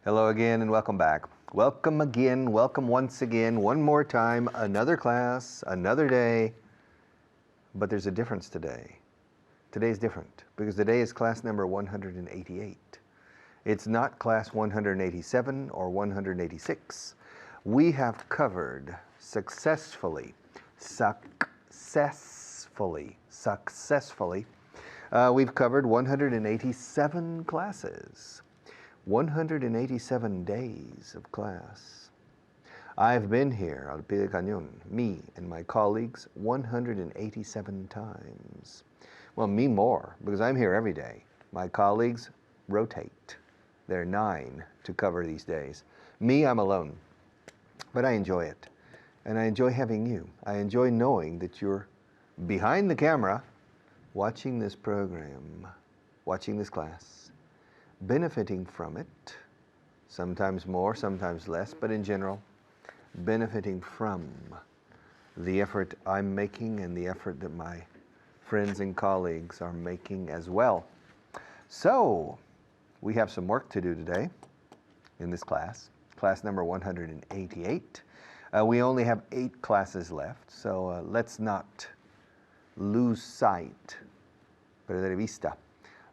Hello again and welcome back. Welcome again, welcome once again, one more time, another class, another day. But there's a difference today. Today's different because today is class number 188. It's not class 187 or 186. We have covered successfully, we've covered 187 classes. 187 days of class. I've been here, al pie de cañón, me and my colleagues, 187 times. Well, me more, because I'm here every day. My colleagues rotate. There are 9 to cover these days. Me, I'm alone. But I enjoy it. And I enjoy having you. I enjoy knowing that you're behind the camera, watching this program, watching this class, benefiting from it, sometimes more, sometimes less, but in general, benefiting from the effort I'm making and the effort that my friends and colleagues are making as well. So, we have some work to do today in this class, class number 188. We only have 8 classes left, so let's not lose sight, perder de vista.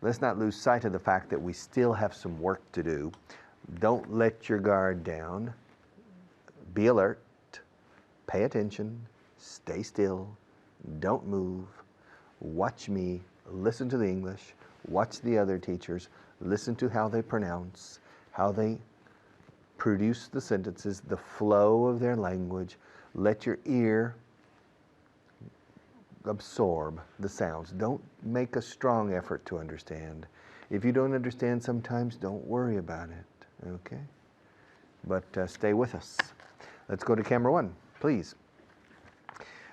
Let's not lose sight of the fact that we still have some work to do. Don't let your guard down. Be alert. Pay attention. Stay still. Don't move. Watch me. Listen to the English. Watch the other teachers. Listen to how they pronounce, how they produce the sentences, the flow of their language. Let your ear absorb the sounds. Don't make a strong effort to understand. If you don't understand sometimes, don't worry about it, okay? But stay with us. Let's go to camera 1, please.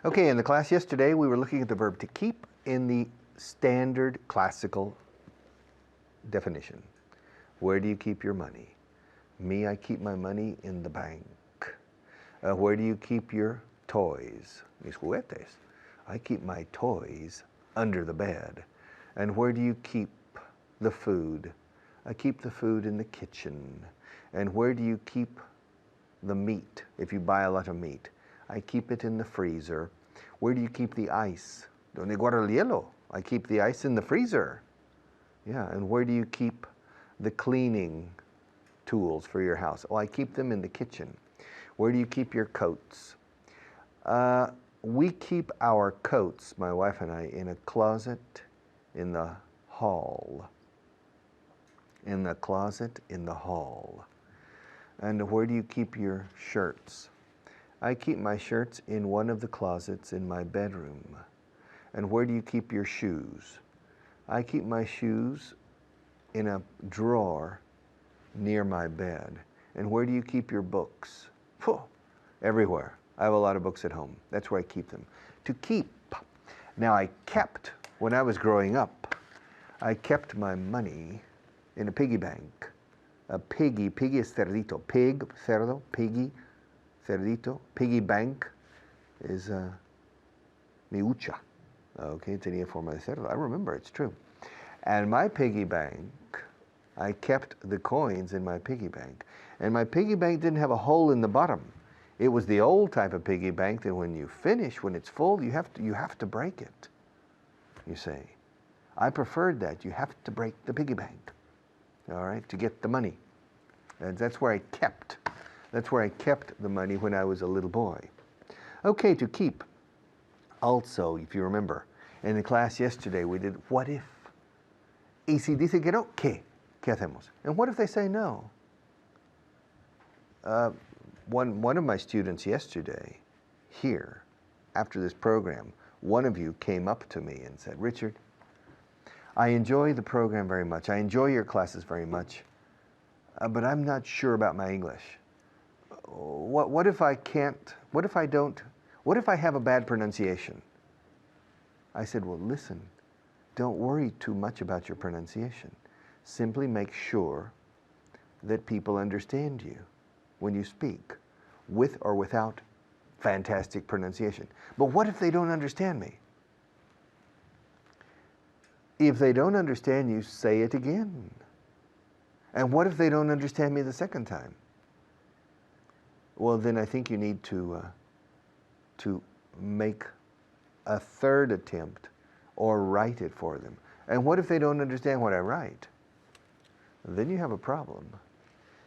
Okay, in the class yesterday, we were looking at the verb to keep in the standard classical definition. Where do you keep your money? Me, I keep my money in the bank. Where do you keep your toys? Mis juguetes. I keep my toys under the bed. And where do you keep the food? I keep the food in the kitchen. And where do you keep the meat, if you buy a lot of meat? I keep it in the freezer. Where do you keep the ice? Donde guardo el hielo? I keep the ice in the freezer. Yeah, and where do you keep the cleaning tools for your house? Oh, I keep them in the kitchen. Where do you keep your coats? We keep our coats, my wife and I, in a closet in the hall. In the closet in the hall. And where do you keep your shirts? I keep my shirts in one of the closets in my bedroom. And where do you keep your shoes? I keep my shoes in a drawer near my bed. And where do you keep your books? Everywhere. I have a lot of books at home. That's where I keep them. To keep. Now I kept, when I was growing up, I kept my money in a piggy bank. A piggy is cerdito. Pig, cerdo, piggy, cerdito. Piggy bank is mi hucha. Okay, tenía forma de cerdo. I remember, it's true. And my piggy bank, I kept the coins in my piggy bank. And my piggy bank didn't have a hole in the bottom. It was the old type of piggy bank that when you finish, when it's full, you have to break it, you see. I preferred that. You have to break the piggy bank, all right, to get the money. And that's where I kept. That's where I kept the money when I was a little boy. Okay, to keep. Also, if you remember, in the class yesterday, we did what if. Y si dice que no, ¿qué? ¿Qué hacemos? And what if they say no? One of my students yesterday, here, after this program, one of you came up to me and said, Richard, I enjoy the program very much. I enjoy your classes very much, but I'm not sure about my English. What if I can't, what if I don't, what if I have a bad pronunciation? I said, well, listen, don't worry too much about your pronunciation. Simply make sure that people understand you when you speak, with or without fantastic pronunciation. But what if they don't understand me? If they don't understand you, say it again. And what if they don't understand me the second time? Well, then I think you need to make a third attempt or write it for them. And what if they don't understand what I write? Then you have a problem.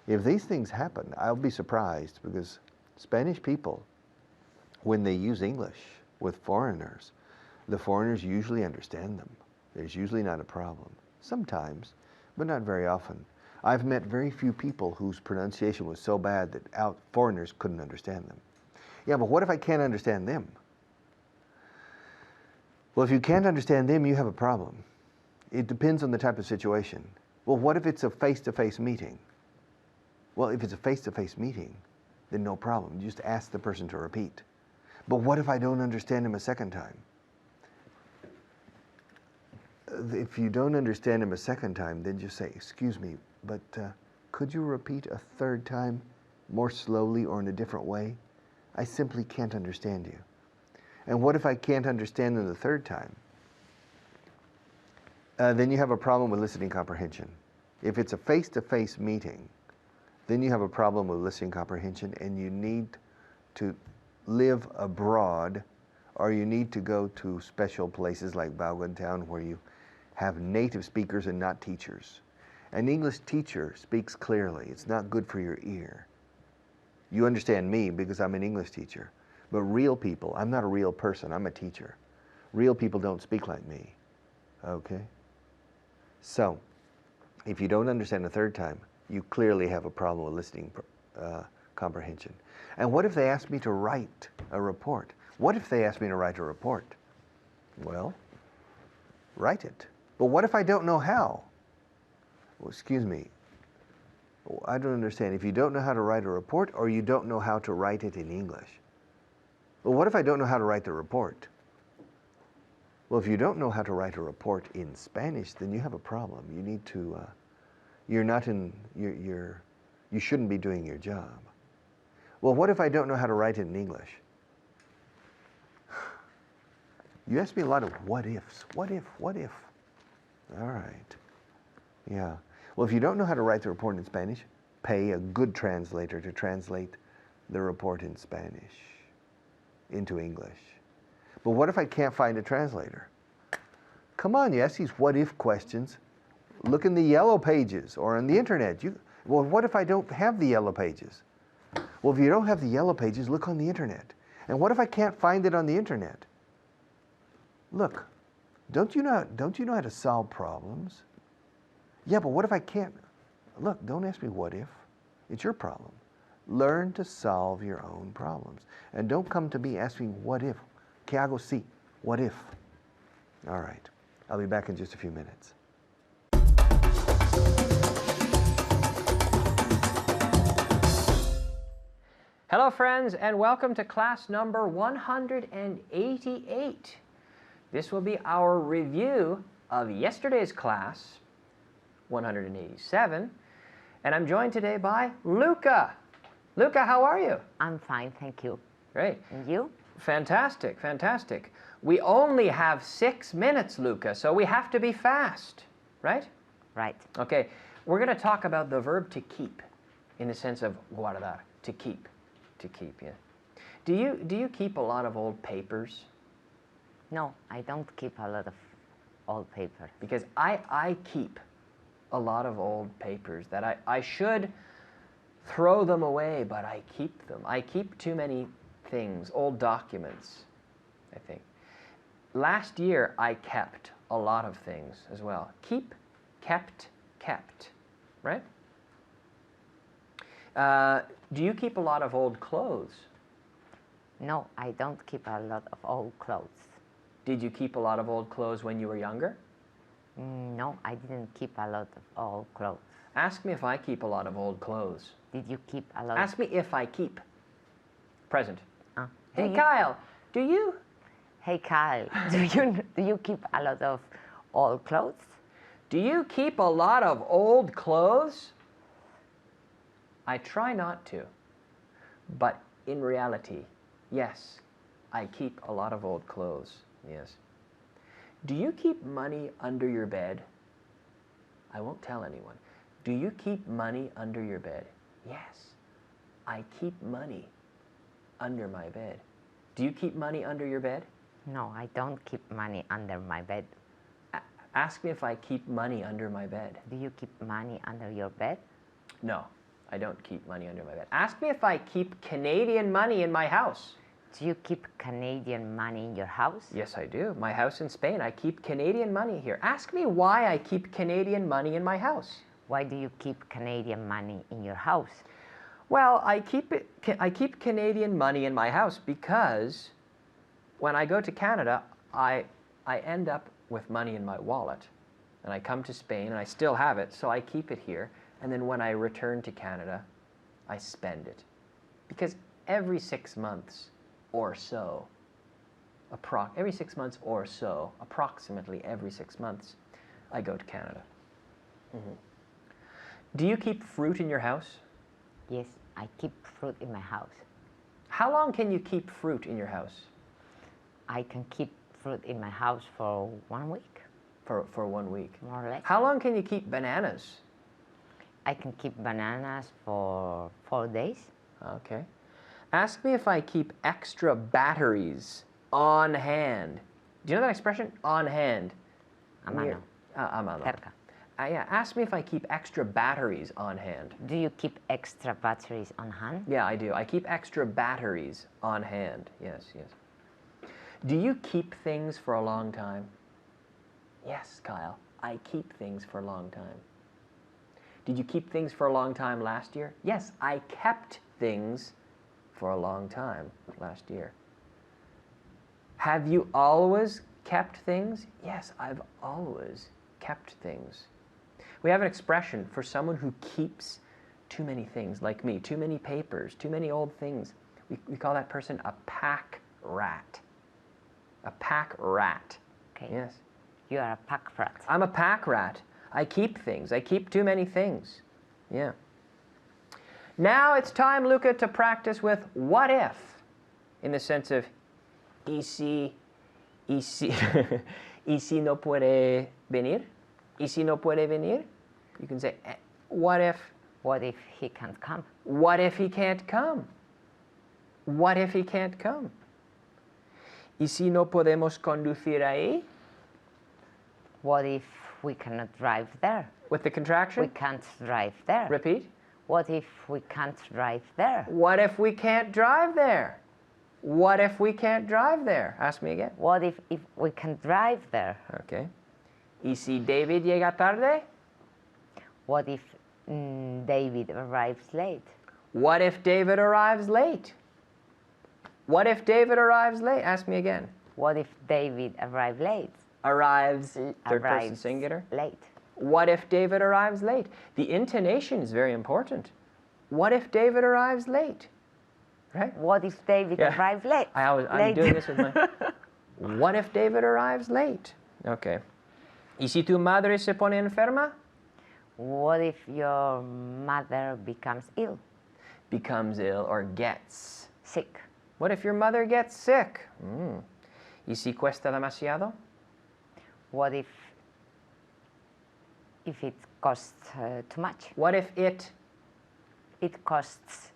If these things happen, I'll be surprised, because Spanish people, when they use English with foreigners, the foreigners usually understand them. There's usually not a problem. Sometimes, but not very often. I've met very few people whose pronunciation was so bad that foreigners couldn't understand them. Yeah, but what if I can't understand them? Well, if you can't understand them, you have a problem. It depends on the type of situation. Well, what if it's a face-to-face meeting? Well, if it's a face-to-face meeting, then no problem. You just ask the person to repeat. But what if I don't understand him a second time? If you don't understand him a second time, then just say, excuse me, but could you repeat a third time more slowly or in a different way? I simply can't understand you. And what if I can't understand them the third time? Then you have a problem with listening comprehension. If it's a face-to-face meeting, then you have a problem with listening comprehension, and you need to live abroad, or you need to go to special places like Vaughan town where you have native speakers and not teachers. An English teacher speaks clearly. It's not good for your ear. You understand me because I'm an English teacher. But real people, I'm not a real person, I'm a teacher. Real people don't speak like me. Okay? So, if you don't understand the third time, you clearly have a problem with listening comprehension. And what if they ask me to write a report? What if they ask me to write a report? Well, write it. But what if I don't know how? Well, excuse me, I don't understand. If you don't know how to write a report, or you don't know how to write it in English? Well, what if I don't know how to write the report? Well, if you don't know how to write a report in Spanish, then you have a problem. You need to, you shouldn't be doing your job. Well, what if I don't know how to write it in English? You ask me a lot of what ifs. What if? What if? All right. Yeah. Well, if you don't know how to write the report in Spanish, pay a good translator to translate the report in Spanish into English. But what if I can't find a translator? Come on, you ask these what if questions. Look in the yellow pages or on the internet. Well, what if I don't have the yellow pages? Well, if you don't have the yellow pages, look on the internet. And what if I can't find it on the internet? Look, don't you know how to solve problems? Yeah, but what if I can't? Look, don't ask me what if. It's your problem. Learn to solve your own problems. And don't come to me asking what if. ¿Qué hago si? What if? All right. I'll be back in just a few minutes. Hello friends, and welcome to class number 188. This will be our review of yesterday's class, 187, and I'm joined today by Luca. Luca, how are you? I'm fine, thank you. Great. And you? Fantastic, fantastic. We only have 6 minutes, Luca, so we have to be fast, right? Right. Okay, we're going to talk about the verb to keep, in the sense of guardar, to keep. To keep, yeah. Do you keep a lot of old papers? No, I don't keep a lot of old paper. Because I keep a lot of old papers that I should throw them away, but I keep them. I keep too many things, old documents, I think. Last year, I kept a lot of things as well. Keep, kept, right? Do you keep a lot of old clothes? No, I don't keep a lot of old clothes. Did you keep a lot of old clothes when you were younger? No, I didn't keep a lot of old clothes. Ask me if I keep a lot of old clothes. Did you keep a lot Ask me if I keep. Present. Hey, you... Kyle, do you? Hey, Kyle, do you keep a lot of old clothes? Do you keep a lot of old clothes? I try not to, but in reality, yes, I keep a lot of old clothes, yes. Do you keep money under your bed? I won't tell anyone. Do you keep money under your bed? Yes, I keep money under my bed. Do you keep money under your bed? No, I don't keep money under my bed. Ask me if I keep money under my bed. Do you keep money under your bed? No, I don't keep money under my bed. Ask me if I keep Canadian money in my house. Do you keep Canadian money in your house? Yes, I do. My house in Spain, I keep Canadian money here. Ask me why I keep Canadian money in my house. Why do you keep Canadian money in your house? Well, I keep Canadian money in my house because when I go to Canada, I end up with money in my wallet. And I come to Spain and I still have it, so I keep it here. And then when I return to Canada, I spend it. Because every 6 months or so, approximately every 6 months, I go to Canada. Do you keep fruit in your house? Yes, I keep fruit in my house. How long can you keep fruit in your house? I can keep fruit in my house for 1 week, For 1 week. more or less. How long can you keep bananas? I can keep bananas for 4 days. Okay. Ask me if I keep extra batteries on hand. Do you know that expression? On hand. A mano. A mano. Cerca. Yeah. Ask me if I keep extra batteries on hand. Do you keep extra batteries on hand? Yeah, I do. I keep extra batteries on hand. Yes, yes. Do you keep things for a long time? Yes, Kyle. I keep things for a long time. Did you keep things for a long time last year? Yes, I kept things for a long time last year. Have you always kept things? Yes, I've always kept things. We have an expression for someone who keeps too many things, like me, too many papers, too many old things. We call that person a pack rat. A pack rat. Okay. Yes. You are a pack rat. I'm a pack rat. I keep things. I keep too many things. Yeah. Now it's time, Luca, to practice with what if, in the sense of y si no puede venir? Y si no puede venir? You can say, what if? What if he can't come? What if he can't come? What if he can't come? ¿Y si no podemos conducir ahí? What if we cannot drive there? With the contraction? We can't drive there. Repeat. What if we can't drive there? What if we can't drive there? What if we can't drive there? Ask me again. What if we can drive there? Okay. ¿Y si David llega tarde? What if David arrives late? What if David arrives late? What if David arrives late? Ask me again. What if David arrives late? Arrives, third person Arrives singular. late. What if David arrives late? The intonation is very important. What if David arrives late? Right? What if David Yeah. arrives late? I'm Late. doing this with my... What if David arrives late? Okay. ¿Y si tu madre se pone enferma? What if your mother becomes ill, Becomes ill or gets. sick? What if your mother gets sick? ¿Y si cuesta demasiado? What if it costs too much? What if it... It costs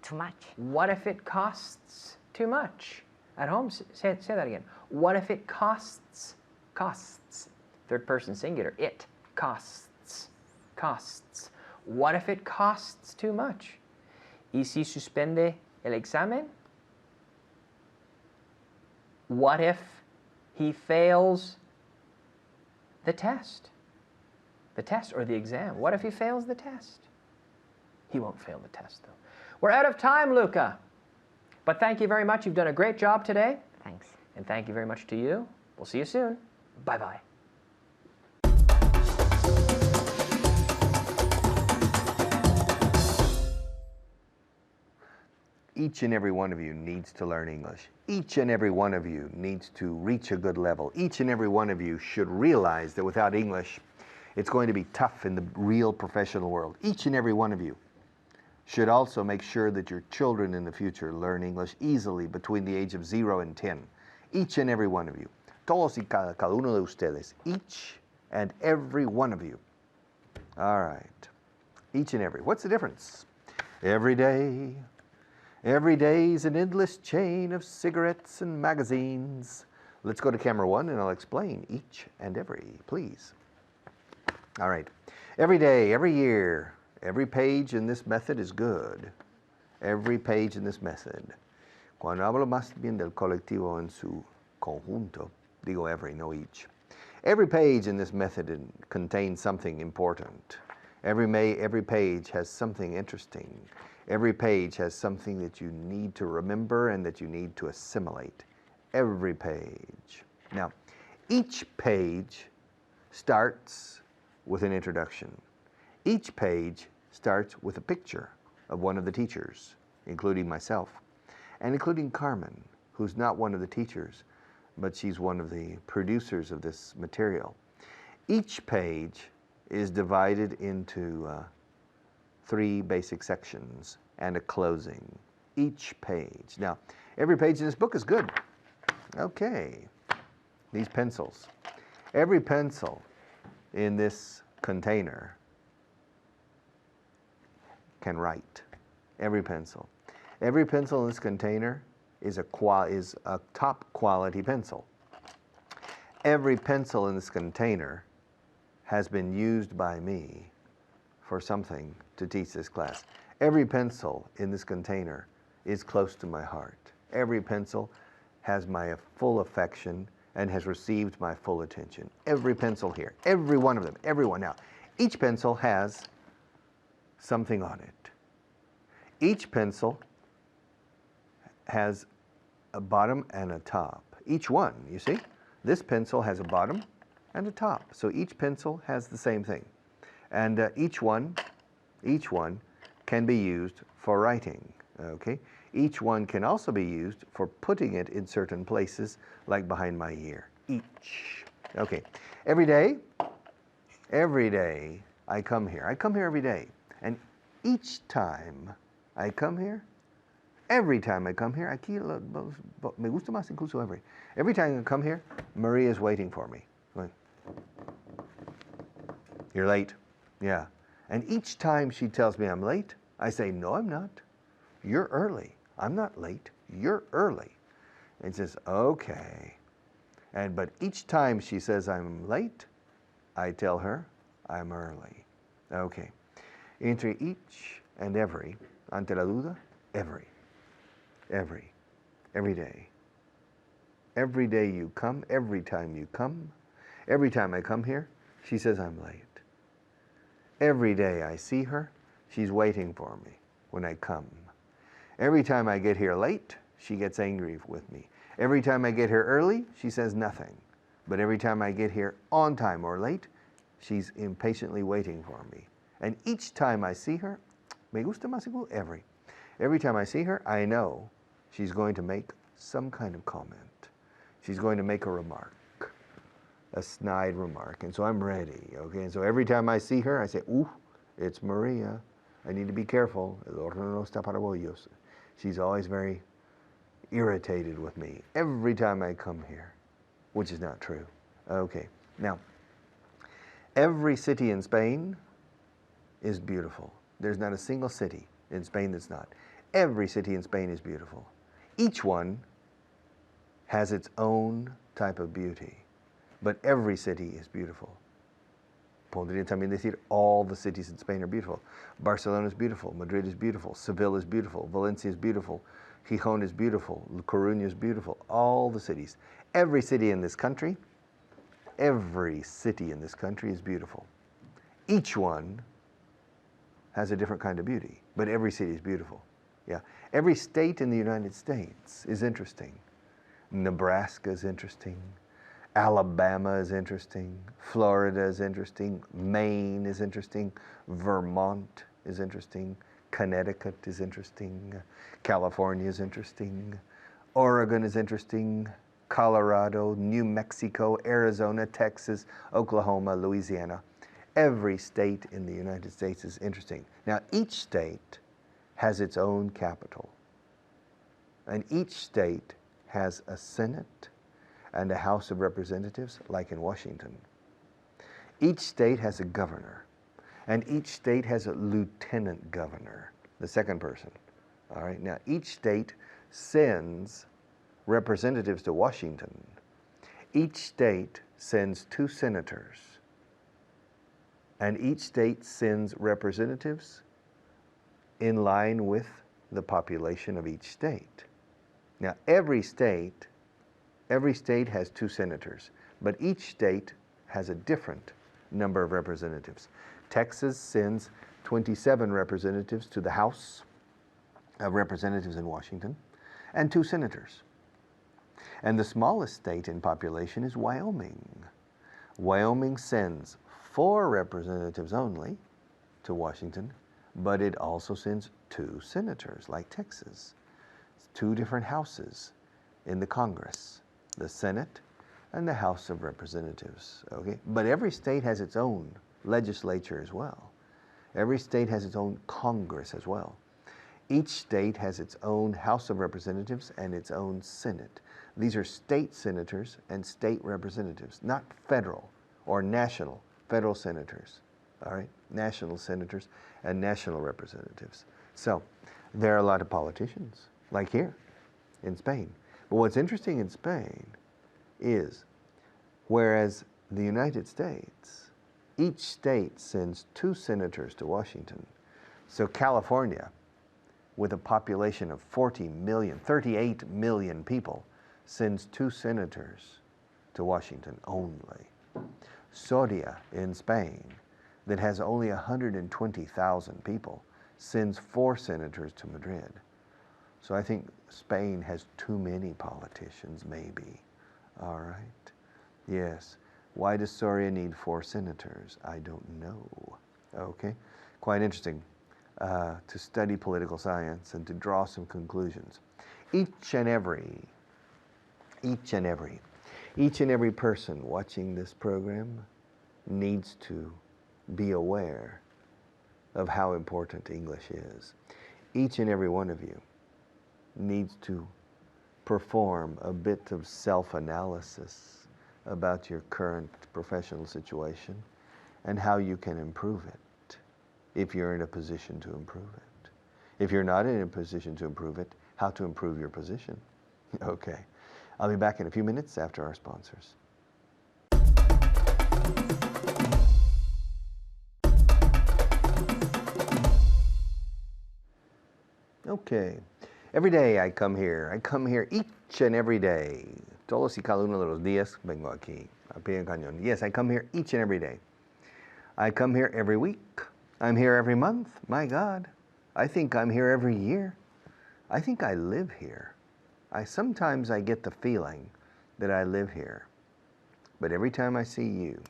too much. What if it costs too much? At home, say that again. What if it costs? Costs. Third person singular. It costs. Costs. What if it costs too much? ¿Y si suspende el examen? What if he fails the test? The test or the exam. What if he fails the test? He won't fail the test, though. We're out of time, Luca. But thank you very much. You've done a great job today. Thanks. And thank you very much to you. We'll see you soon. Bye-bye. Each and every one of you needs to learn English. Each and every one of you needs to reach a good level. Each and every one of you should realize that without English, it's going to be tough in the real professional world. Each and every one of you should also make sure that your children in the future learn English easily between the age of 0 and 10. Each and every one of you. Todos y cada uno de ustedes. Each and every one of you. All right. Each and every. What's the difference? Every day. Every day's an endless chain of cigarettes and magazines. Let's go to camera 1 and I'll explain each and every, please. All right. Every day, every year, every page in this method is good. Every page in this method. Cuando hablo más bien del colectivo en su conjunto, digo every, no each. Every page in this method contains something important. Every page has something interesting. Every page has something that you need to remember and that you need to assimilate. Every page. Now, each page starts with an introduction. Each page starts with a picture of one of the teachers, including myself, and including Carmen, who's not one of the teachers, but she's one of the producers of this material. Each page is divided into 3 basic sections and a closing. Each page. Now, every page in this book is good. Okay. These pencils. Every pencil in this container can write. Every pencil. Every pencil in this container is a top quality pencil. Every pencil in this container has been used by me for something to teach this class. Every pencil in this container is close to my heart. Every pencil has my full affection and has received my full attention. Every pencil here, every one of them, every one. Now, each pencil has something on it. Each pencil has a bottom and a top. Each one, you see? This pencil has a bottom and a top. So each pencil has the same thing. And each one can be used for writing, okay? Each one can also be used for putting it in certain places, like behind my ear. Each. Okay. Every day I come here. I come here every day. And each time I come here, every time I come here, aquí me gusta más incluso every time I come here, Maria is waiting for me. Going, you're late. Yeah. And each time she tells me I'm late, I say, no, I'm not. You're early. I'm not late. You're early. And she says, okay. But each time she says I'm late, I tell her I'm early. Okay. Entre each and every, ante la duda, every day. Every day you come, every time you come, every time I come here, she says I'm late. Every day I see her, she's waiting for me when I come. Every time I get here late, she gets angry with me. Every time I get here early, she says nothing. But every time I get here on time or late, she's impatiently waiting for me. And each time I see her, me gusta más every time I see her, I know she's going to make some kind of comment. She's going to make a remark, a snide remark. And so I'm ready, okay? And so every time I see her, I say, ooh, it's Maria. I need to be careful. El horno no está para bollos. She's always very irritated with me every time I come here, which is not true. Okay, now, every city in Spain is beautiful. There's not a single city in Spain that's not. Every city in Spain is beautiful. Each one has its own type of beauty, but every city is beautiful. Podría también decir all the cities in Spain are beautiful. Barcelona is beautiful, Madrid is beautiful, Seville is beautiful, Valencia is beautiful, Gijón is beautiful, Coruña is beautiful, all the cities. Every city in this country is beautiful. Each one has a different kind of beauty, but every city is beautiful. Yeah. Every state in the United States is interesting. Nebraska is interesting. Alabama is interesting. Florida is interesting. Maine is interesting. Vermont is interesting. Connecticut is interesting. California is interesting. Oregon is interesting. Colorado, New Mexico, Arizona, Texas, Oklahoma, Louisiana. Every state in the United States is interesting. Now, each state has its own capital. And each state has a Senate and a House of Representatives, like in Washington. Each state has a governor. And each state has a lieutenant governor, the second person. All right, now each state sends representatives to Washington. Each state sends 2 senators. And each state sends representatives in line with the population of each state. Now, every state has 2 senators, but each state has a different number of representatives. Texas sends 27 representatives to the House of Representatives in Washington, and 2 senators. And the smallest state in population is Wyoming. Wyoming sends 4 representatives only to Washington, but it also sends 2 senators, like Texas. 2 different houses in the Congress, the Senate and the House of Representatives, okay? But every state has its own legislature as well. Every state has its own Congress as well. Each state has its own House of Representatives and its own Senate. These are state senators and state representatives, not federal or national, federal senators, all right? National senators and national representatives. So there are a lot of politicians, like here in Spain. But what's interesting in Spain is, whereas the United States, each state sends 2 senators to Washington. So California, with a population of 40 million, 38 million people, sends 2 senators to Washington only. Soria in Spain, that has only 120,000 people, sends 4 senators to Madrid. So I think Spain has too many politicians, maybe. All right? Yes. Why does Soria need 4 senators? I don't know. Okay? Quite interesting to study political science and to draw some conclusions. Each and every person watching this program needs to be aware of how important English is. Each and every one of you needs to perform a bit of self-analysis about your current professional situation and how you can improve it if you're in a position to improve it. If you're not in a position to improve it, how to improve your position. Okay. I'll be back in a few minutes after our sponsors. Okay. Every day I come here. I come here each and every day. Todos y cada uno de los días vengo aquí, a pie de cañón. Yes, I come here each and every day. I come here every week. I'm here every month. My God. I think I'm here every year. I think I live here. Sometimes I get the feeling that I live here. But every time I see you,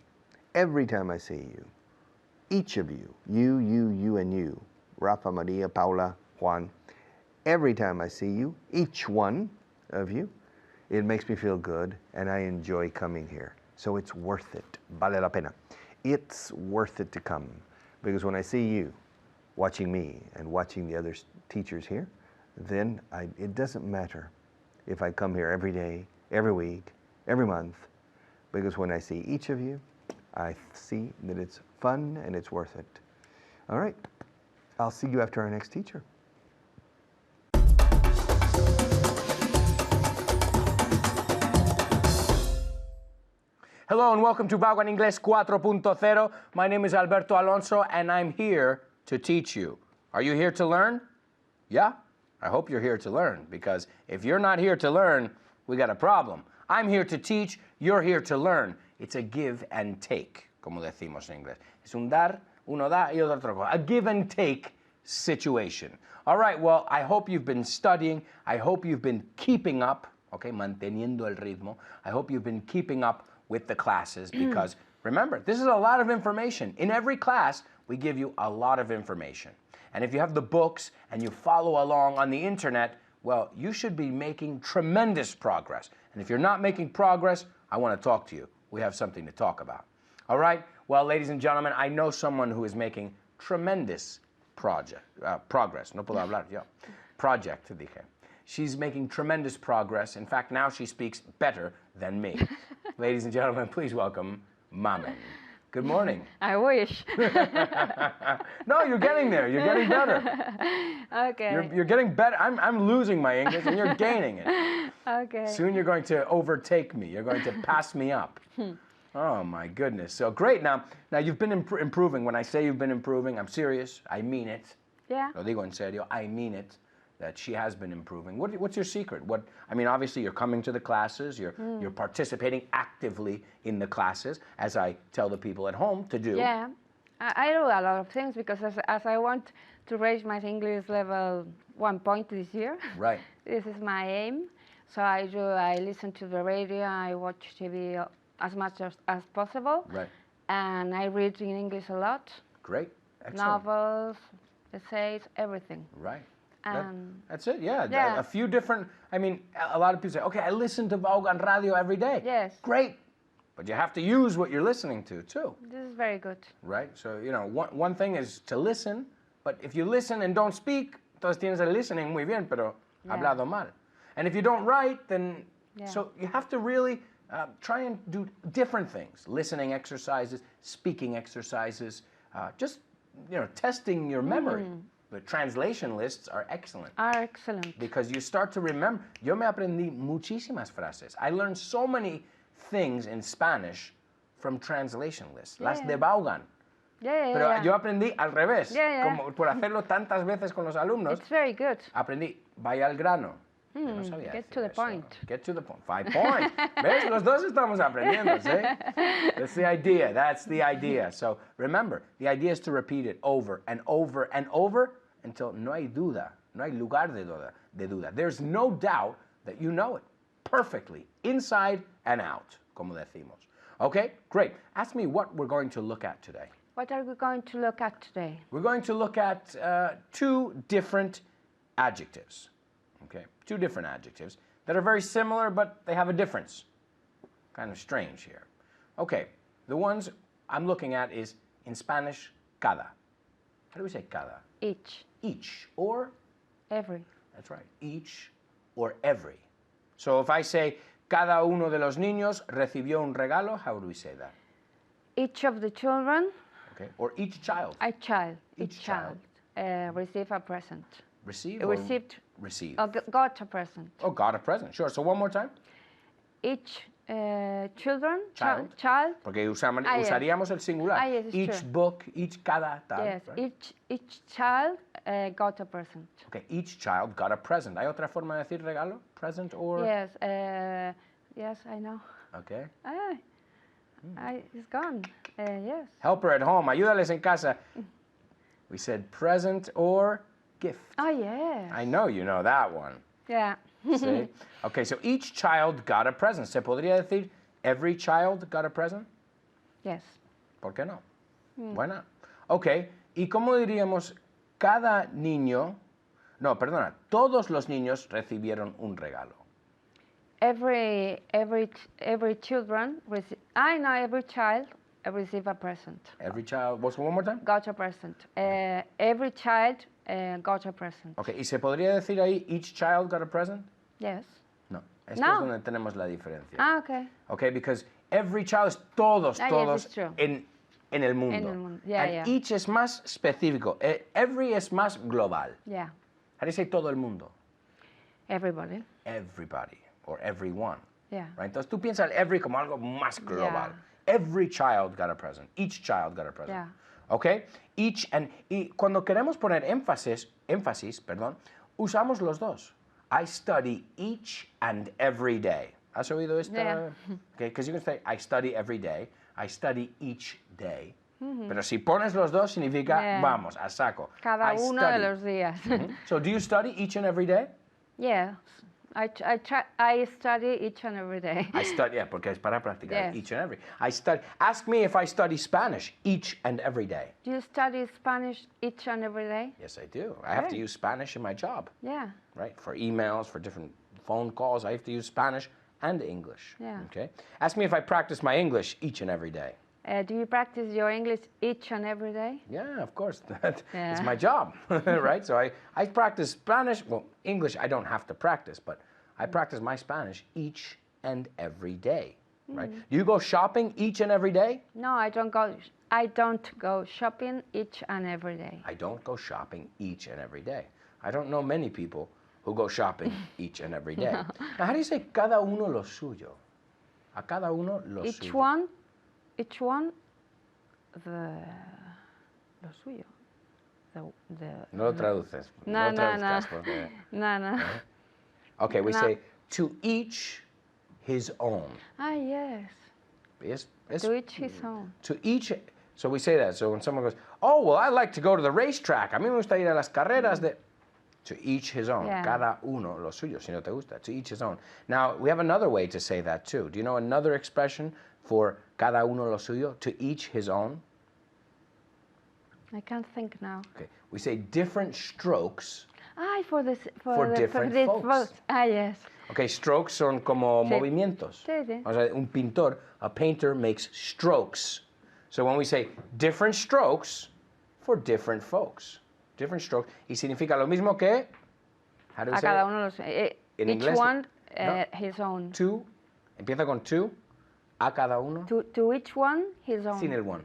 each of you, you, and you, Rafa, Maria, Paula, Juan, every time I see you, each one of you, it makes me feel good, and I enjoy coming here. So it's worth it. Vale la pena. It's worth it to come, because when I see you watching me and watching the other teachers here, then it doesn't matter if I come here every day, every week, every month, because when I see each of you, I see that it's fun and it's worth it. All right, I'll see you after our next teacher. Hello and welcome to Vaughan Inglés 4.0. My name is Alberto Alonso and I'm here to teach you. Are you here to learn? Yeah? I hope you're here to learn, because if you're not here to learn, we got a problem. I'm here to teach, you're here to learn. It's a give and take, como decimos en inglés. Es un dar, uno da y otro cosa. A give and take situation. All right, well, I hope you've been studying. I hope you've been keeping up, okay, manteniendo el ritmo. I hope you've been keeping up with the classes, because remember, this is a lot of information. In every class, we give you a lot of information. And if you have the books and you follow along on the internet, well, you should be making tremendous progress. And if you're not making progress, I want to talk to you. We have something to talk about. All right? Well, ladies and gentlemen, I know someone who is making tremendous progress. No puedo hablar, yo. Project, dije. She's making tremendous progress. In fact, now she speaks better than me. Ladies and gentlemen, please welcome Mamen. Good morning. I wish. No, you're getting there. You're getting better. Okay. You're getting better. I'm losing my English and you're gaining it. Okay. Soon you're going to overtake me. You're going to pass me up. Oh my goodness. So great. Now you've been improving. When I say you've been improving, I'm serious. I mean it. Yeah. Lo digo en serio. I mean it. That she has been improving. What's your secret? Obviously you're coming to the classes. You're participating actively in the classes, as I tell the people at home to do. Yeah. I do a lot of things because as I want to raise my English level 1 point this year. Right. This is my aim. So I listen to the radio, I watch TV as much as possible. Right. And I read in English a lot. Great. Excellent. Novels, essays, everything. Right. That's it, yeah. Yeah. A few different, a lot of people say, okay, I listen to Vaughan radio every day. Yes. Great. But you have to use what you're listening to, too. This is very good. Right? So, one thing is to listen, but if you listen and don't speak, entonces tienes el listening muy bien, pero hablado mal. And if you don't write, then, so you have to really try and do different things. Listening exercises, speaking exercises, just, testing your memory. The translation lists are excellent. Because you start to remember. Yo me aprendí muchísimas frases. I learned so many things in Spanish from translation lists. Las de Vaughan. Pero yo aprendí al revés. Como por hacerlo tantas veces con los alumnos. It's very good. Aprendí, vaya al grano. Yo no sabía Get to the eso. point. Get to the point. 5 points. ¿Ves? Los dos estamos aprendiendo, ¿sí? That's the idea. That's the idea. So remember, the idea is to repeat it over and over and over until no hay duda, no hay lugar de duda. There's no doubt that you know it perfectly, inside and out, como decimos. Okay, great. Ask me what we're going to look at today. What are we going to look at today? We're going to look at 2 different adjectives. Okay, 2 different adjectives that are very similar, but they have a difference. Kind of strange here. Okay, the ones I'm looking at is in Spanish, cada. How do we say cada? Each. Each or? Every. That's right, each or every. So if I say, cada uno de los niños recibió un regalo, how would we say that? Each of the children. Okay, or each child. Each child received a present. Received. Received. Got a present. Oh, got a present. Sure. So one more time. Each children. Child. Porque usaríamos el singular. Yes, it's each true. book, each cada tal. Yes. Right? Each child got a present. Okay. Each child got a present. ¿Hay otra forma de decir regalo? Present or? Yes. Yes, I know. Okay. It's gone. Yes. Help her at home. Ayúdales en casa. We said present or gift. Oh, yes. I know you know that one. Yeah. See? Okay, so each child got a present. ¿Se podría decir every child got a present? Yes. ¿Por qué no? Why not? Okay, ¿y cómo diríamos cada niño? No, perdona, todos los niños recibieron un regalo. Every children every child received a present. Every child, one more time? Got a present. Every child got a present. Okay, ¿y se podría decir ahí each child got a present? Yes. No, esto es donde tenemos la diferencia. Okay. Okay, because every child es todos yes, it's true. en el mundo. En el mundo. Yeah, and each es más específico. Every es más global. Yeah. How do you say todo el mundo? Everybody. Everybody or everyone. Yeah. Right? Entonces tú piensas every como algo más global. Yeah. Every child got a present. Each child got a present. Yeah. Okay? Y cuando queremos poner énfasis, usamos los dos. I study each and every day. ¿Has oído esto? Yeah. Okay, because you can say I study every day. I study each day. Pero si pones los dos significa vamos, a saco. Cada uno de los días. So do you study each and every day? Yes. I study each and every day. I study, porque es para practicar Yes. each and every. I study. Ask me if I study Spanish each and every day. Do you study Spanish each and every day? Yes, I do. I have to use Spanish in my job, Yeah. right? For emails, for different phone calls, I have to use Spanish and English. Yeah. Okay. Ask me if I practice my English each and every day. Do you practice your English each and every day? Yeah, of course. That Yeah. is my job, right? So I practice Spanish. Well, English I don't have to practice, but I practice my Spanish each and every day. right? Do you go shopping each and every day? No, I don't go. I don't go shopping each and every day. I don't go shopping each and every day. I don't know many people who go shopping each and every day. Now, how do you say cada uno lo suyo? A cada uno lo Each suyo. each one, lo suyo. No lo traduces. No, lo no, no. traduzcas porque- No. Okay, we No. say to each his own. Ah, yes. Es To each his own. to each. So we say that. So when someone goes, oh, well, I like to go to the racetrack. A mí me gusta ir a las carreras de. To each his own. Yeah. Cada uno lo suyo, si no te gusta. To each his own. Now, we have another way to say that too. Do you know another expression for cada uno lo suyo? To each his own. I can't think now. Okay. We say different strokes. Ah, for For the different the folks. folks. Ah, yes. Okay, strokes son como Sí. movimientos. Sí, sí. O sea, un pintor, a painter makes strokes. So when we say different strokes for different folks. Different strokes. Y significa lo mismo que. How do we A say cada it? uno los. En Each inglés, one no. his own. To. Empieza con to. A cada uno. To each one his own. Sin el one.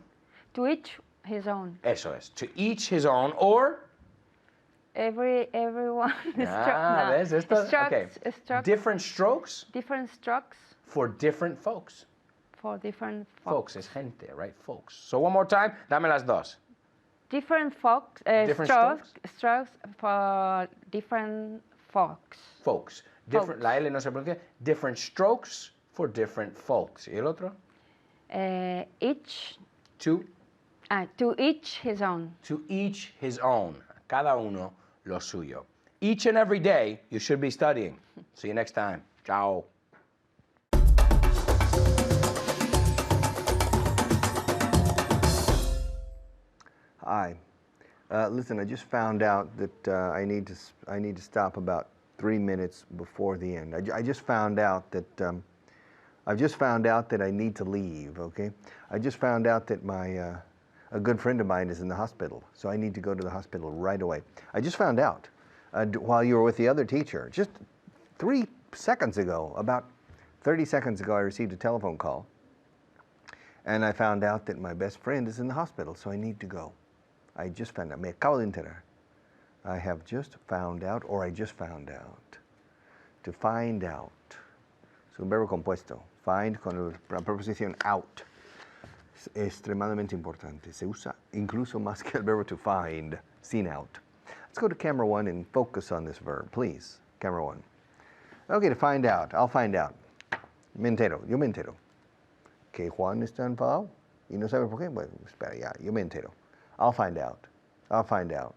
To each his own. Eso es. To each his own or. Everyone. ¿Ves? Esto, okay. Strokes. Different strokes Different strokes for different folks. for different Folks is gente, right? Folks. So one more time. Dame las dos. Different folks. Different strokes for different folks. Folks. Different, Folks. la L no se pronuncia. Different strokes for different folks. ¿Y el otro? Each. To To each his own. each his own. Cada uno lo suyo. Each and every day you should be studying. See you next time. Ciao. Hi. Listen, I just found out that I need to stop about 3 minutes before the end. I just found out that I need to leave. Okay. I just found out that a good friend of mine is in the hospital, so I need to go to the hospital right away. I just found out while you were with the other teacher, just 3 seconds ago, about 30 seconds ago, I received a telephone call, and I found out that my best friend is in the hospital, so I need to go. I just found out. Me acabo de enterar. I have just found out, or I just found out. To find out. Es un verbo compuesto. Find con la preposición out. Es extremadamente importante. Se usa incluso más que el verbo to find, sin out. Let's go to camera 1 and focus on this verb, please. Camera 1. Okay, to find out. I'll find out. Me entero. Yo me entero. Que Juan está enfadado y no sabe por qué. Bueno, espera, ya. Yo me entero. I'll find out. I'll find out.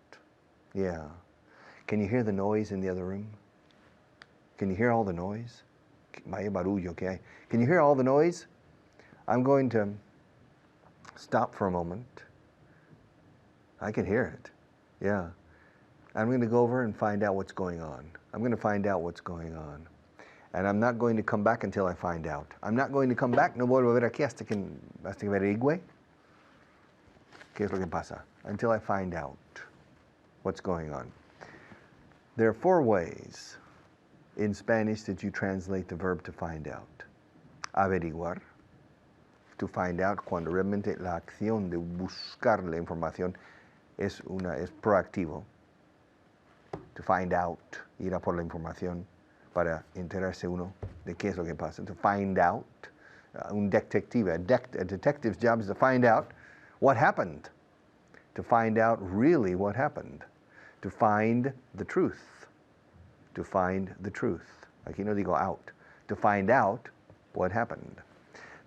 Yeah. Can you hear the noise in the other room? Can you hear all the noise? Vaya barullo que hay. Can you hear all the noise? I'm going to stop for a moment. I can hear it. Yeah. I'm going to go over and find out what's going on. I'm going to find out what's going on. And I'm not going to come back until I find out. I'm not going to come back. No vuelvo a ver aquí hasta que averigüe. ¿Qué es lo que pasa? Until I find out what's going on. There are 4 ways in Spanish that you translate the verb to find out. Averiguar, to find out, cuando realmente la acción de buscar la información es proactivo. To find out, ir a por la información para enterarse uno de qué es lo que pasa. To find out, un detective, a detective's job is to find out what happened, to find out really what happened, to find the truth, to find the truth. Aquí no digo out, to find out what happened.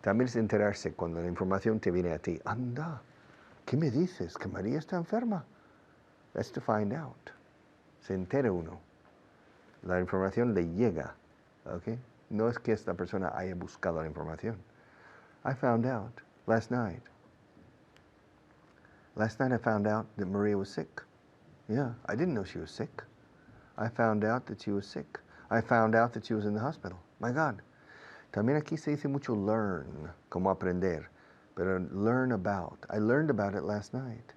También es enterarse cuando la información te viene a ti. Anda, ¿qué me dices? ¿Que María está enferma? That's to find out. Se entera uno. La información le llega, ¿ok? No es que esta persona haya buscado la información. I found out last night. Last night I found out that Maria was sick. Yeah, I didn't know she was sick. I found out that she was sick. I found out that she was in the hospital. My God. También aquí se dice mucho learn, como aprender. Pero learn about. I learned about it last night.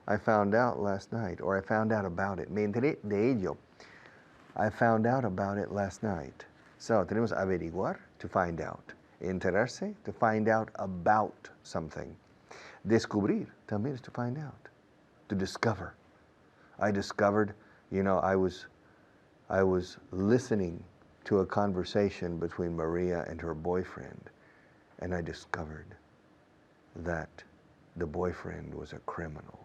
I found out last night, or I found out about it. Me enteré de ello. I found out about it last night. So, tenemos averiguar, to find out. enterarse, to find out about something. Descubrir también is to find out, to discover. I discovered, I was listening to a conversation between Maria and her boyfriend, and I discovered that the boyfriend was a criminal.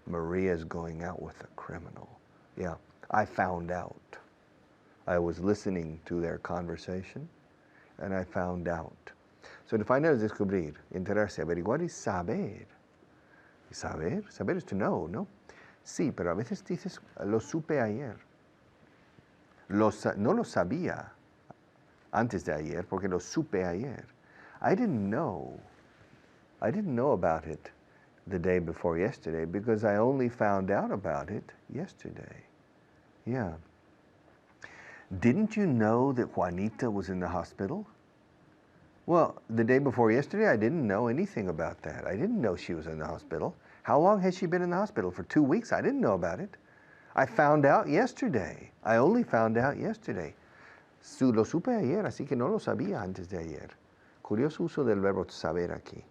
Maria's going out with a criminal. Yeah, I found out. I was listening to their conversation, and I found out. So to find out is descubrir, enterarse, averiguar y saber. Saber is to know, ¿no? Sí, pero a veces dices, lo supe ayer. No lo sabía antes de ayer, porque lo supe ayer. I didn't know about it the day before yesterday because I only found out about it yesterday. Yeah. Didn't you know that Juanita was in the hospital? Well, the day before yesterday, I didn't know anything about that. I didn't know she was in the hospital. How long has she been in the hospital? For 2 weeks? I didn't know about it. I found out yesterday. I only found out yesterday. Lo supe ayer, así que no lo sabía antes de ayer. Curioso uso del verbo saber aquí.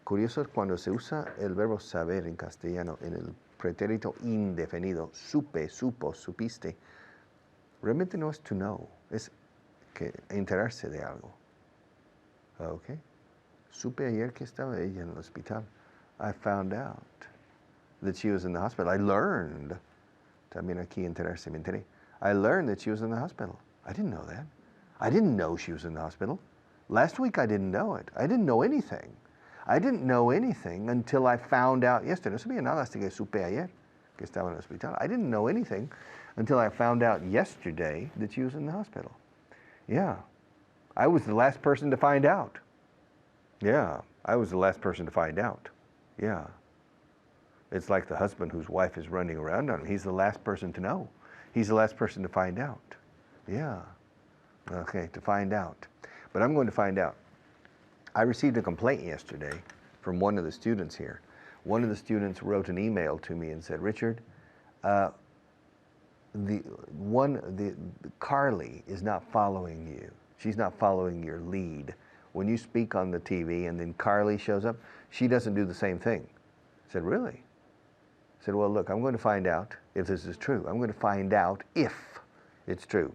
Curioso es cuando se usa el verbo saber en castellano en el pretérito indefinido. Supe, supo, supiste. Realmente no es to know, es que enterarse de algo. Okay? Supe ayer que estaba ella en el hospital. I found out that she was in the hospital. I learned, también aquí enterarse, me enteré. I learned that she was in the hospital. I didn't know that. I didn't know she was in the hospital. Last week I didn't know it. I didn't know anything. I didn't know anything until I found out yesterday. No sabía nada hasta que supe ayer que estaba en el hospital. I didn't know anything until I found out yesterday that she was in the hospital. Yeah. I was the last person to find out. Yeah. I was the last person to find out. Yeah. It's like the husband whose wife is running around on him. He's the last person to know. He's the last person to find out. Yeah. Okay, to find out. But I'm going to find out. I received a complaint yesterday from one of the students here. One of the students wrote an email to me and said, Richard, Carly is not following you. She's not following your lead. When you speak on the TV and then Carly shows up, she doesn't do the same thing. I said, really? I said, well, look, I'm going to find out if this is true. I'm going to find out if it's true.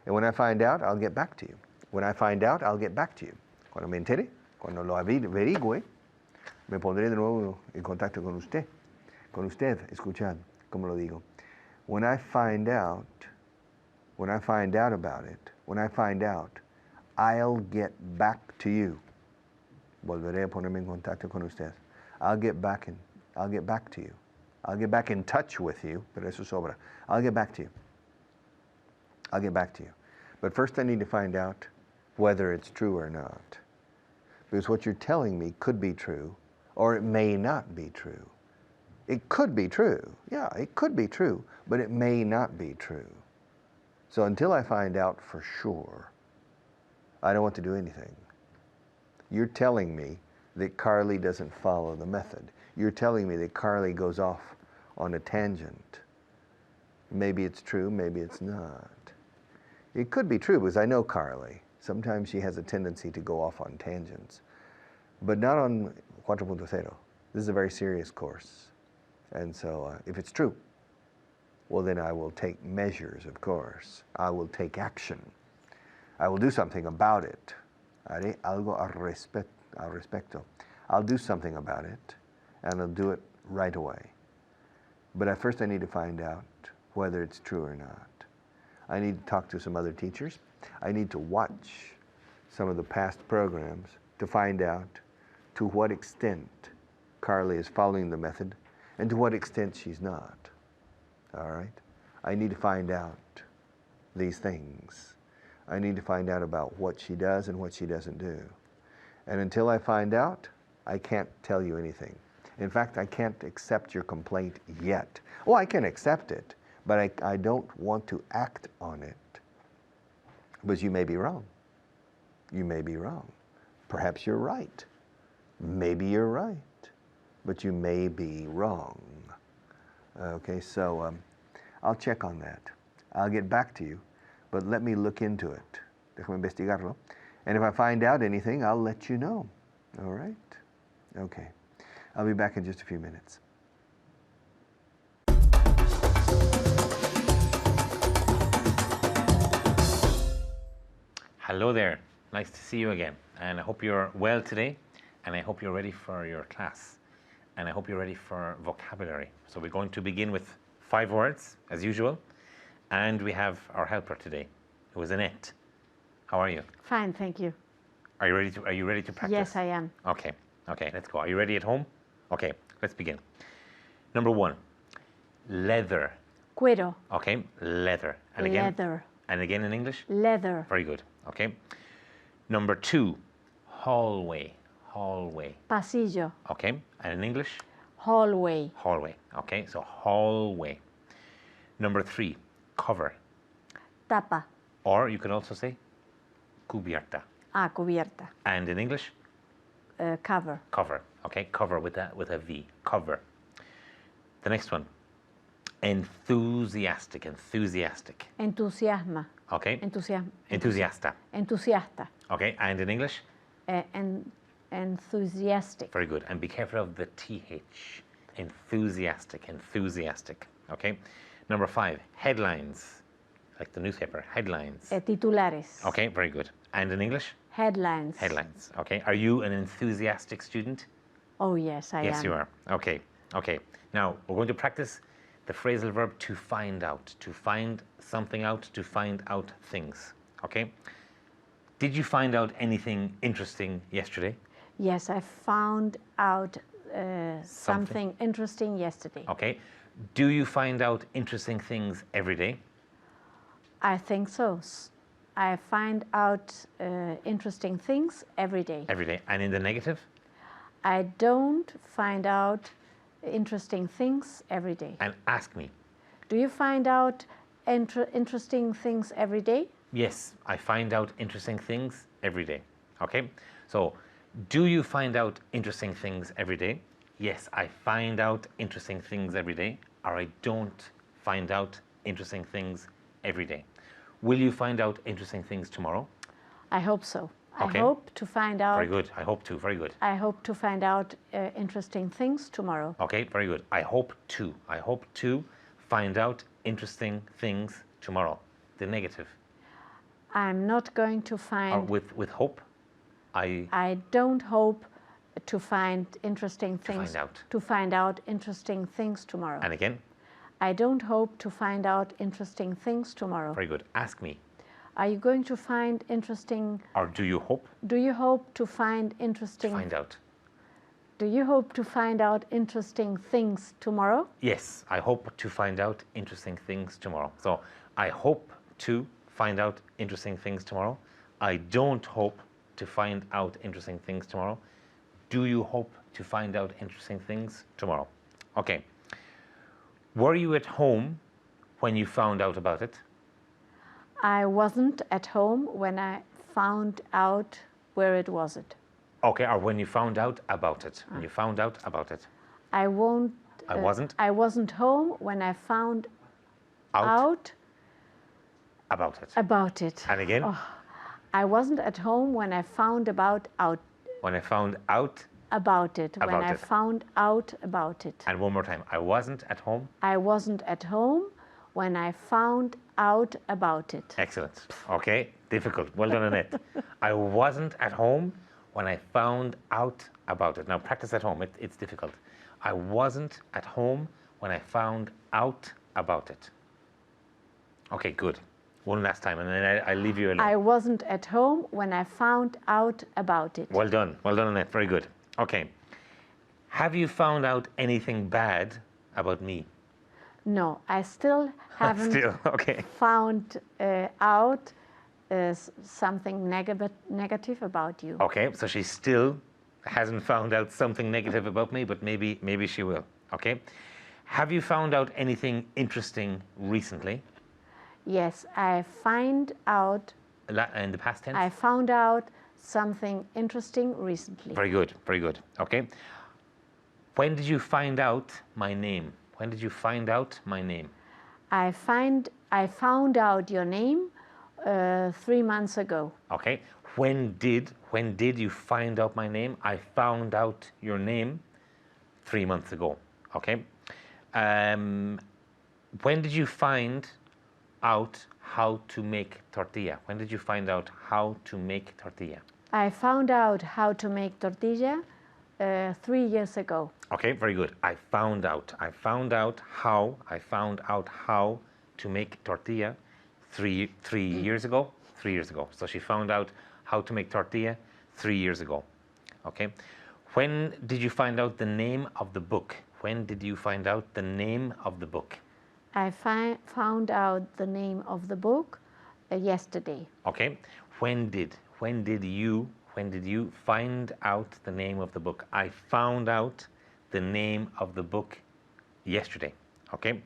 And when I find out, I'll get back to you. When I find out, I'll get back to you. Cuando me entere, cuando lo averigüe, me pondré de nuevo en contacto con usted. Con usted, escuchad, como lo digo. When I find out about it, when I find out, I'll get back to you. Volveré a ponerme en contacto con usted. I'll get back to you. I'll get back in touch with you, pero eso sobra. I'll get back to you. I'll get back to you. But first I need to find out whether it's true or not. Because what you're telling me could be true, or it may not be true. It could be true. Yeah, it could be true, but it may not be true. So until I find out for sure, I don't want to do anything. You're telling me that Carly doesn't follow the method. You're telling me that Carly goes off on a tangent. Maybe it's true, maybe it's not. It could be true because I know Carly. Sometimes she has a tendency to go off on tangents, but not on 4.0. This is a very serious course. And so if it's true, well, then I will take measures, of course. I will take action. I will do something about it. Haré algo al respecto. I'll do something about it, and I'll do it right away. But at first I need to find out whether it's true or not. I need to talk to some other teachers. I need to watch some of the past programs to find out to what extent Carly is following the method and to what extent she's not. All right? I need to find out these things. I need to find out about what she does and what she doesn't do. And until I find out, I can't tell you anything. In fact, I can't accept your complaint yet. Oh, I can accept it, but I don't want to act on it. Because you may be wrong. You may be wrong. Perhaps you're right. Maybe you're right. But you may be wrong. Okay, so I'll check on that. I'll get back to you, but let me look into it. Déjame investigarlo. And if I find out anything, I'll let you know. All right? Okay. I'll be back in just a few minutes. Hello there. Nice to see you again. And I hope you're well today. And I hope you're ready for your class. And I hope you're ready for vocabulary. So we're going to begin with 5 words, as usual. And we have our helper today, who is Annette. How are you? Fine, thank you. Are you ready to practice? Yes, I am. Okay, let's go. Are you ready at home? Okay, let's begin. Number 1, leather. Cuero. Okay, leather. And again? Leather. And again in English? Leather. Very good. Okay. Number 2, hallway. Hallway. Pasillo. Okay. And in English? Hallway. Hallway. Okay. So hallway. Number 3, cover. Tapa. Or you can also say cubierta. Cubierta. And in English? Cover. Cover. Okay. Cover with a V. Cover. The next one, enthusiastic. Enthusiastic. Entusiasma. Okay. Entusiasma. Enthusiasta. Entusiasta. Okay. And in English? Enthusiastic. Very good. And be careful of the TH. Enthusiastic. Enthusiastic. Okay. Number 5, headlines. Like the newspaper. Headlines. Titulares. Okay. Very good. And in English? Headlines. Headlines. Okay. Are you an enthusiastic student? Oh, yes, I am. Yes, you are. Okay. Okay. Now, we're going to practice the phrasal verb to find out. To find something out. To find out things. Okay. Did you find out anything interesting yesterday? Yes, I found out something interesting yesterday. Okay. Do you find out interesting things every day? I think so. I find out interesting things every day. Every day. And in the negative? I don't find out interesting things every day. And ask me. Do you find out interesting things every day? Yes, I find out interesting things every day. Okay? So, do you find out interesting things every day? Yes, I find out interesting things every day. Or I don't find out interesting things every day. Will you find out interesting things tomorrow? I hope so. Okay. I hope to find out. Very good. I hope to. Very good. I hope to find out interesting things tomorrow. Okay, very good. I hope to. I hope to find out interesting things tomorrow. The negative. I'm not going to find. With hope, I don't hope to find interesting things. find out. To find out interesting things tomorrow. And again. I don't hope to find out interesting things tomorrow. Very good. Ask me. Are you going to find interesting? Or do you hope? Do you hope to find interesting? Find out. Do you hope to find out interesting things tomorrow? Yes, I hope to find out interesting things tomorrow. So, I hope to find out interesting things tomorrow. I don't hope to find out interesting things tomorrow. Do you hope to find out interesting things tomorrow? Okay. Were you at home when you found out about it? I wasn't at home when I found out where it was. Okay, or when you found out about it. When you found out about it. I wasn't. I wasn't home when I found out about it. About it. And again? Oh, I wasn't at home when I found out. When I found out about it. About when I it. found out about it. And one more time. I wasn't at home. I wasn't at home when I found out about it. Excellent. Okay. Difficult. Well done, Annette. I wasn't at home when I found out about it. Now practice at home. It's difficult. I wasn't at home when I found out about it. Okay, good. One last time, and then I leave you alone. I wasn't at home when I found out about it. Well done. Well done, Annette. Very good. Okay. Have you found out anything bad about me? No, I still haven't okay. found out something negative about you. Okay, so she still hasn't found out something negative about me, but maybe she will. Okay. Have you found out anything interesting recently? Yes, I find out. In the past tense? I found out something interesting recently. Very good, very good. Okay. When did you find out my name? When did you find out my name? I found out your name 3 months ago. Okay. When did you find out my name? I found out your name 3 months ago. Okay. When did you find out how to make tortilla? When did you find out how to make tortilla? I found out how to make tortilla 3 years ago. Okay, very good. I found out how to make tortilla three years ago. 3 years ago. So she found out how to make tortilla 3 years ago. Okay. When did you find out the name of the book? When did you find out the name of the book? I found out the name of the book yesterday. Okay. When did you find out the name of the book? I found out the name of the book yesterday. Okay.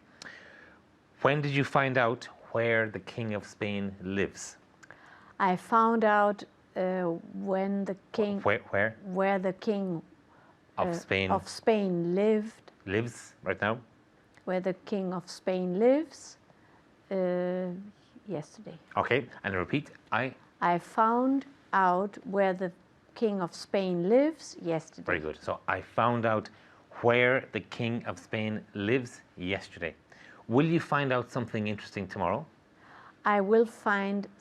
When did you find out where the King of Spain lives? I found out when the king where the king of Spain lives right now. Where the King of Spain lives yesterday. Okay, and repeat. I found out where the King of Spain lives yesterday. Very good. So I found out where the King of Spain lives yesterday. Will you find out something interesting tomorrow? I will find out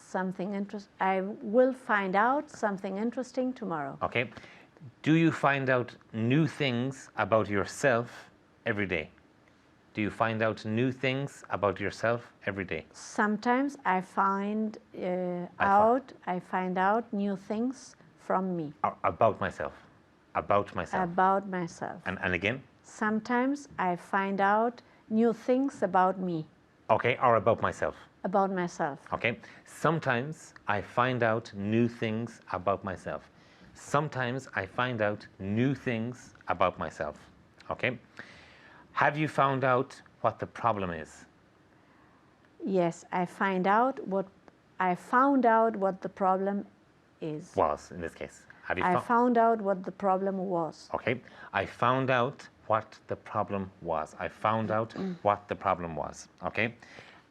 something interesting tomorrow. Okay. Do you find out new things about yourself every day? Do you find out new things about yourself every day? Sometimes I find out new things from me. About myself. About myself. About myself. And again? Sometimes I find out new things about me. Okay, or about myself. About myself. Okay. Sometimes I find out new things about myself. Sometimes I find out new things about myself. Okay. Have you found out what the problem is? Yes, I found out what the problem is. Was, in this case. I found out what the problem was. Okay. I found out what the problem was. I found out what the problem was. Okay.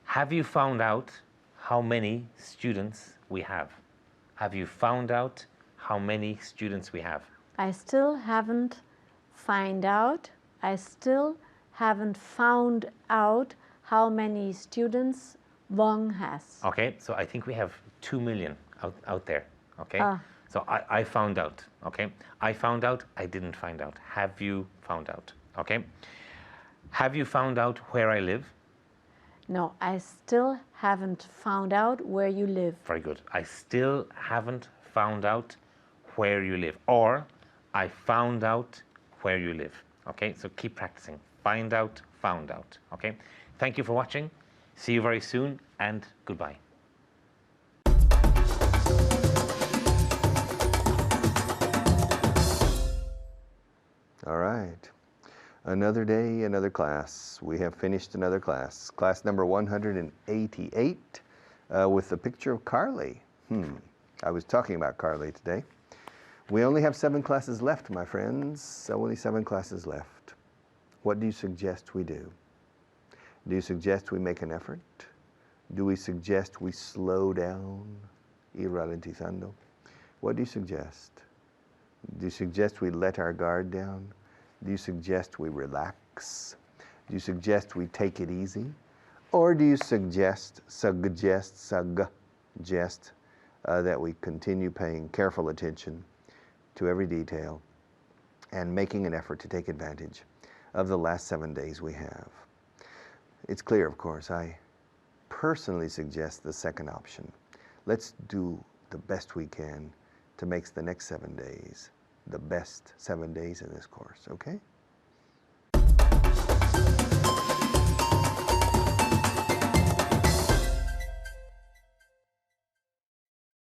Have you found out how many students we have? Have you found out how many students we have? I still haven't found out how many students Vaughan has. Okay, so I think we have 2 million out there. Okay, so I found out. Okay, I found out. I didn't find out. Have you found out? Okay, have you found out where I live? No, I still haven't found out where you live. Very good. I still haven't found out where you live. Or I found out where you live. Okay, so keep practicing. Find out, found out. Okay, thank you for watching. See you very soon and goodbye. All right. Another day, another class. We have finished another class. Class number 188 with the picture of Carly. I was talking about Carly today. We only have 7 classes left, my friends. Only 7 classes left. What do you suggest we do? Do you suggest we make an effort? Do we suggest we slow down? Ir ralentizando. What do you suggest? Do you suggest we let our guard down? Do you suggest we relax? Do you suggest we take it easy? Or do you suggest that we continue paying careful attention to every detail and making an effort to take advantage of the last 7 days we have? It's clear, of course, I personally suggest the second option. Let's do the best we can to make the next 7 days the best 7 days in this course, okay?